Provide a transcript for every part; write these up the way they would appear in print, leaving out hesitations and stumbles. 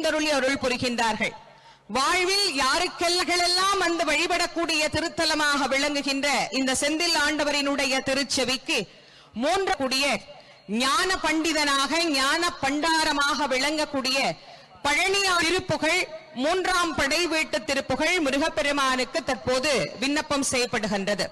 எழுந்தருளி அருள் புரிகின்றார்கள். வாழ்வில் யாருக்கெல்லாம் வந்து வழிபடக்கூடிய திருத்தலமாக விளங்குகின்ற இந்த செந்தில் ஆண்டவரினுடைய திருச்செவிக்கு மூன்று கூடிய ஞான பண்டிதனாக ஞான பண்டாரமாக விளங்கக்கூடிய பழனியார் திருப்புகழ் மூன்றாம் படை வீட்டு திருப்புகழ் முருகப்பெருமானுக்கு தற்போது விண்ணப்பம் செய்யப்படுகின்றது.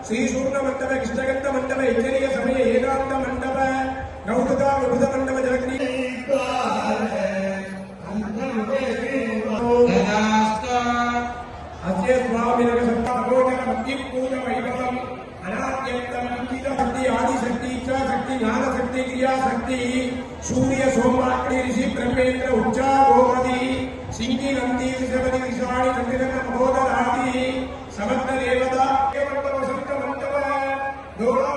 श्री सूर्ण मंडप कृष्णगंध मंडप इंजनीय समय एकांत मंडप नौकता विभुत मंडप जगनी अस्य स्वामिनः संतापोदक मध्यम पूर्ण वैभवम् अनाद्यन्तम् अंकित शक्ति आदि शक्ति इच्छा शक्ति ज्ञान शक्ति क्रिया शक्ति सूर्य सोमाग्नि ऋषि ब्रह्मेन्द्र उच्चा गोमति सिंहि नंदी ऋषभति ऋषाणि चंद्रगण महोदर आदि समस्त देवता मंडप दोड़ा